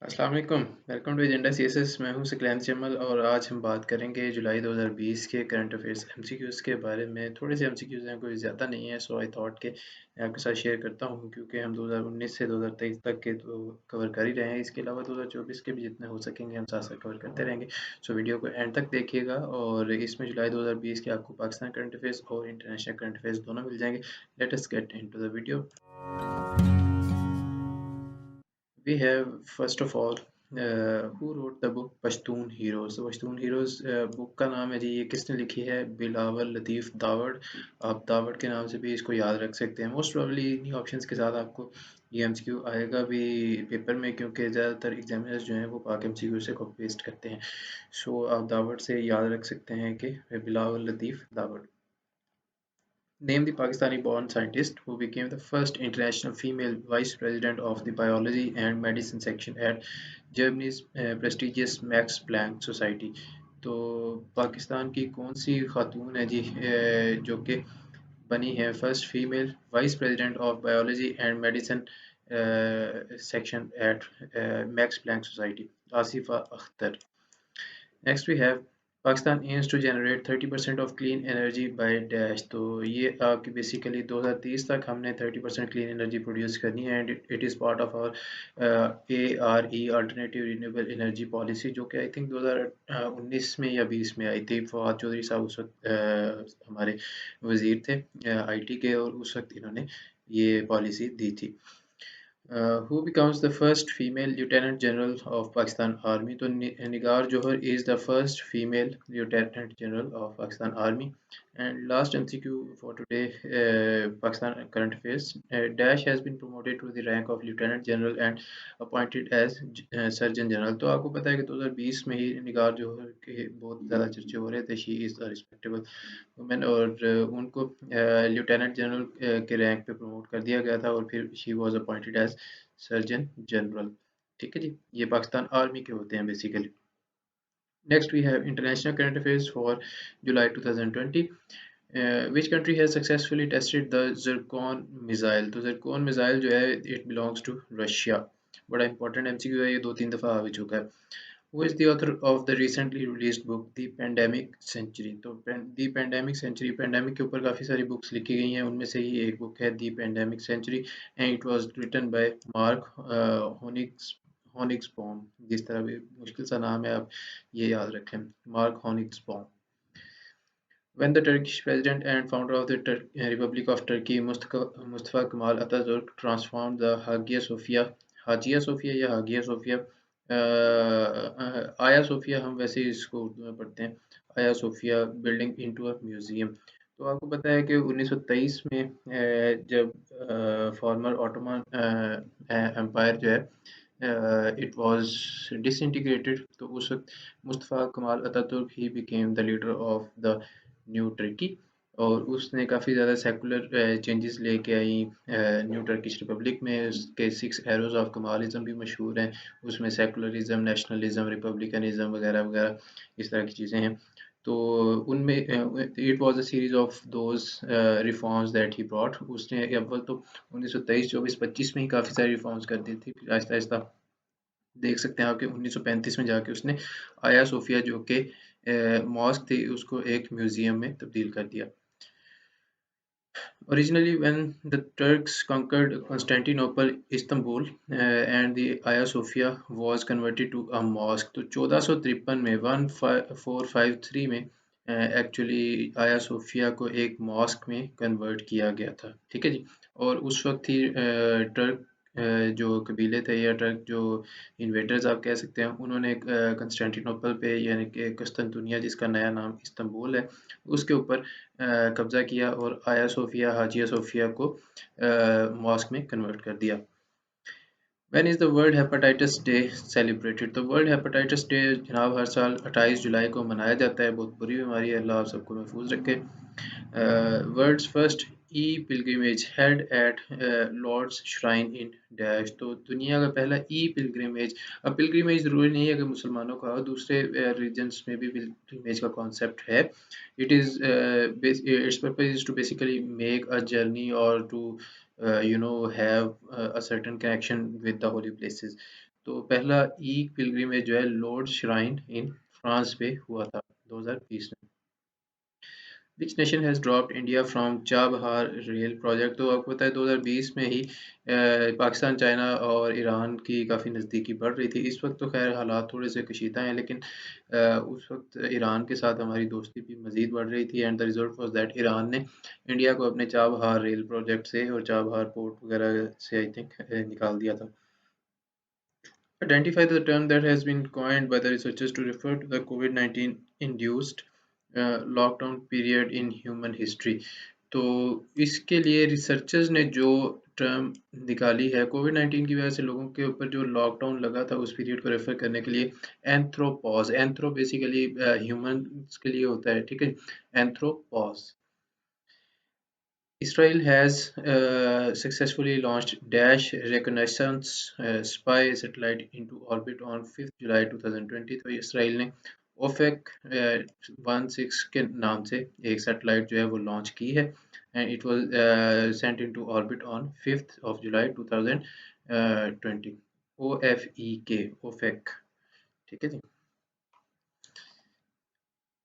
अस्सलाम वालेकुम, welcome to agenda CSS. मैं हूं सकलैन जमल और आज हम बात करेंगे जुलाई 2020 के करंट अफेयर्स एमसीक्यूज़ के बारे में। थोड़े से एमसीक्यूज़ हैं, कोई ज़्यादा नहीं है, सो आई थॉट के मैं आपके साथ शेयर करता हूं क्योंकि हम 2019 से 2023 तक के तो कवर कर ही रहे हैं। इसके अलावा 2024 के भी जितने हो सकेंगे हम साथ साथ कवर करते रहेंगे। सो वीडियो को एंड तक देखिएगा और इसमें जुलाई 2020 के आपको पाकिस्तान करंट अफेयर्स और इंटरनेशनल करंट अफेयर्स दोनों मिल जाएंगे। Let us get into the video. We have first of all who wrote the book Pashtun heroes. तो पश्तून हीरोज बुक का नाम है जी, ये किसने लिखी है? बिलावल लतीफ़ दावड़। आप दावड़ के नाम से भी इसको याद रख सकते हैं। मोस्ट प्रोबेबली इन्हीं ऑप्शंस के साथ आपको ये एमसीक्यू आएगा भी पेपर में, क्योंकि ज़्यादातर एग्जामिनर्स जो हैं वो पाक एमसीक्यू से कॉपी पेस्ट करते हैं। सो आप दावड़ से याद रख सकते हैं कि बिलावल लतीफ़ Dawar. Name the Pakistani-born scientist who became the first international female vice president of the biology and medicine section at Germany's prestigious Max Planck Society। तो पाकिस्तान की कौन सी खातून है जी जो कि बनी है first female vice president of biology and medicine section at Max Planck Society? Asifa Akhtar. Next we have Pakistan aims to generate 30% of clean energy by dash. तो ये आपकी बेसिकली 2030 तक हमने 30% क्लीन एनर्जी प्रोड्यूस करनी है and it is part of our ARE alternative renewable energy policy, जो कि I think 2019 में या 20 में आई थी। फवाद चौधरी साहब उस वक्त हमारे वजीर थे IT के, और उस वक्त इन्होंने ये पॉलिसी दी थी। Who becomes the first female Lieutenant General of Pakistan Army? तो निगार जौहर is the first female Lieutenant General of Pakistan Army. And last MCQ for today, Pakistan current affairs. Dash has been promoted to the rank of Lieutenant General and appointed as Surgeon General। तो आपको पता है कि 2020 में ही निगार जौहर के बहुत ज़्यादा चर्चे हो रहे थे। She is a respectable women और उनको लेफ्टिनेंट जनरल के रैंक पे प्रमोट कर दिया गया था और फिर she was appointed as surgeon general. ठीक है जी, ये पाकिस्तान आर्मी के होते हैं basically. Next we have international current affairs for July 2020। which country has successfully tested the zircon missile? तो zircon missile जो है it belongs to Russia। बड़ा इंपॉर्टेंट एमसीक्यू है, ये 2-3 दफ़ा आ भी चुका है। Who is the author of the recently released book The Pandemic Century? तो The Pandemic Century, पैंडेमिक के ऊपर काफ़ी सारी बुक्स लिखी गई हैं, उनमें से ही एक बुक है The Pandemic Century and it was written by Mark Honigsbaum। जिस तरह भी मुश्किल सा नाम है, आप ये याद रखें, mark हॉनिग्सबाum। When the Turkish president and founder of the Republic of Turkey, Mustafa Kemal Atatürk, transformed the Hagia Sophia या Hagia Sophia, आया सोफिया हम वैसे ही इसको उर्दू में पढ़ते हैं, Aya Sofia building into a museum. तो आपको पता है कि 1923 में जब फॉर्मर ऑटोमन एम्पायर जो है इट वाज डिसइंटीग्रेटेड, तो उस वक्त Mustafa Kemal Ataturk he became the leader of the new Turkey और उसने काफ़ी ज़्यादा सेकुलर चेंजेस लेके आई न्यू टर्किश रिपब्लिक में। उसके 6 एरोज ऑफ कमालिज्म भी मशहूर हैं, उसमें सेकुलरिज्म, नेशनलिज्म, रिपब्लिकनिज्म वगैरह वगैरह इस तरह की चीज़ें हैं। तो उनमें it was a series of those reforms that he brought. उसने अव्वल तो 1923, 24, 25 में ही काफ़ी सारी रिफॉर्म्स कर दी थी, फिर आहिस्ता आहिस्ता देख सकते हैं आपके 1935 में जाके उसने आया सोफिया जो कि मॉस्क थी उसको एक म्यूजियम में तब्दील कर दिया। Originally, when the Turks conquered Constantinople, Istanbul, and the Hagia Sophia was converted to a mosque, तो 1453 में 1453 में एक्चुअली आया सोफिया को एक मॉस्क में कन्वर्ट किया गया था। ठीक है जी, और उस वक्त ही टर्क जो कबीले थे या टर्क जो इन्वेडर्स आप कह सकते हैं, उन्होंने कंस्टेंटिनोपल पे यानी कि कस्तंतुनिया जिसका नया नाम इस्तांबुल है उसके ऊपर कब्जा किया और आया सोफिया हाजिया सोफिया को मॉस्क में कन्वर्ट कर दिया। When is the World Hepatitis Day celebrated? तो वर्ल्ड हेपेटाइटिस डे जनाब हर साल 28 जुलाई को मनाया जाता है। बहुत बुरी बीमारी है, अल्लाह आप सबको महफूज रखे। World's first e pilgrimage head at lord's shrine in dash. तो दुनिया का पहला ई पिलग्रिमेज, अब पिलग्रिमेज ज़रूरी नहीं है कि मुसलमानों का हो, दूसरे रिलीजन्स में भी पिलग्रिमेज का कॉन्सेप्ट है। It is its purpose is to basically make a journey और to have a certain connection with the holy places। तो पहला ई पिलग्रिमेज जो है लॉर्ड श्राइन इन फ्रांस पे हुआ था 2020 में। Which nation has dropped India from Chabahar rail project. तो आपको पता है 2020 में ही पाकिस्तान, चाइना और ईरान की काफ़ी नज़दीकी बढ़ रही थी। इस वक्त तो खैर हालात थोड़े से कशीदा हैं, लेकिन उस वक्त ईरान के साथ हमारी दोस्ती भी मज़ीद बढ़ रही थी। And the result was that Iran ने इंडिया को अपने चाबहार रेल प्रोजेक्ट से और चाबहार पोर्ट वगैरह से आई थिंक निकाल दिया था। Identify the term that has been coined by the researchers to refer to the COVID-19 induced lockdown period in human history। तो इसके लिए रिसर्चर्स ने जो टर्म निकाली है कोविड-19 की वजह से लोगों के ऊपर जो लॉकडाउन लगा था उस पीरियड को रेफर करने के लिए एंथ्रोपॉज, एंथ्रो बेसिकली ह्यूमंस के लिए होता है, ठीक है, एंथ्रोपॉज। Israel has successfully launched Dash reconnaissance spy satellite into orbit on 5th July 2020। तो इसराइल ने OFAC 16 के नाम से एक सैटेलाइट जो है वो लॉन्च की है and it was sent into orbit on 5th of July 2020। OFEK, OFAC, ठीक है जी।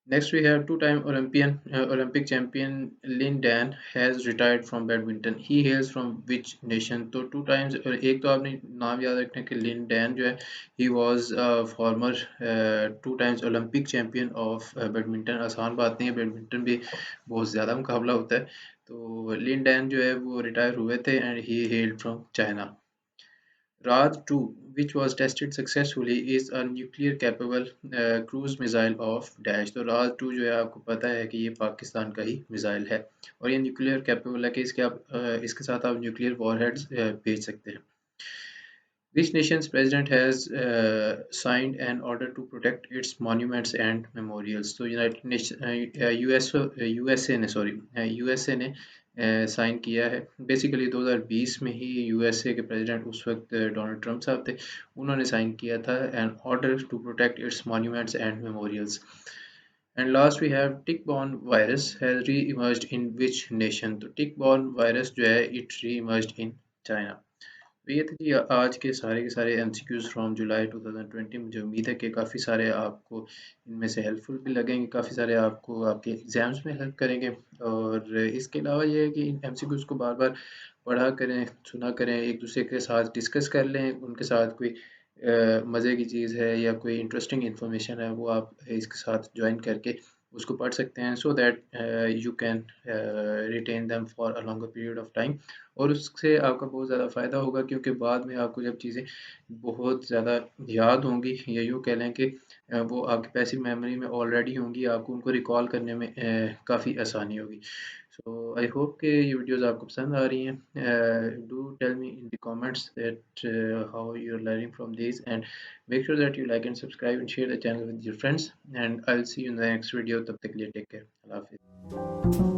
Next, we have two-time Olympic champion Lin Dan has retired from badminton. He hails from which nation? तो two times और एक तो आपने नाम याद रखना कि लिन डैन जो है he was a former two times Olympic champion of badminton। आसान बात नहीं है, बैडमिंटन भी बहुत ज़्यादा मुकाबला होता है। तो लिन डैन जो है वो रिटायर हुए थे and he hailed from China। Raj 2, which was tested successfully, is a nuclear capable cruise missile of Dash। तो राज 2 जो है आपको पता है कि ये पाकिस्तान का ही मिसाइल है और ये न्यूक्लियर कैपेबल है कि इसके साथ आप न्यूक्लियर वॉरहेड्स भेज सकते हैं। Which nation's president has signed an order to protect its monuments and memorials? तो यूनाइटेड नेशन यूएसए ने यूएसए ने साइन किया है। बेसिकली 2020 में ही यूएसए के प्रेसिडेंट उस वक्त डोनाल्ड ट्रंप साहब थे, उन्होंने साइन किया था an order to protect its monuments and memorials. And last we have tick-borne virus has re-emerged in which nation. तो टिक-बॉर्न वायरस जो है इट री-इमर्ज्ड इन चाइना। तो ये थे जी आज के सारे MCQs फ्रॉम जुलाई 2020। मुझे उम्मीद है कि काफ़ी सारे आपको इनमें से हेल्पफुल भी लगेंगे, काफ़ी सारे आपको आपके एग्ज़ाम्स में हेल्प करेंगे। और इसके अलावा ये है कि इन MCQs को बार बार पढ़ा करें, सुना करें, एक दूसरे के साथ डिस्कस कर लें, उनके साथ कोई मज़े की चीज़ है या कोई इंटरेस्टिंग इन्फॉर्मेशन है वो आप इसके साथ ज्वाइन करके उसको पढ़ सकते हैं so that you can retain them for a longer period of time. और उससे आपका बहुत ज़्यादा फ़ायदा होगा क्योंकि बाद में आपको जब चीज़ें बहुत ज़्यादा याद होंगी या यूँ कह लें कि वो आपकी पैसिव मेमोरी में ऑलरेडी होंगी, आपको उनको रिकॉल करने में काफ़ी आसानी होगी। सो आई होप कि ये वीडियोज़ आपको पसंद आ रही हैं। Do tell me in the comments that how you are learning from this and make sure that you like and subscribe and share the channel with your friends and I will see you in the next video. तब तक के लिए take care, अल्लाह हाफ़िज़।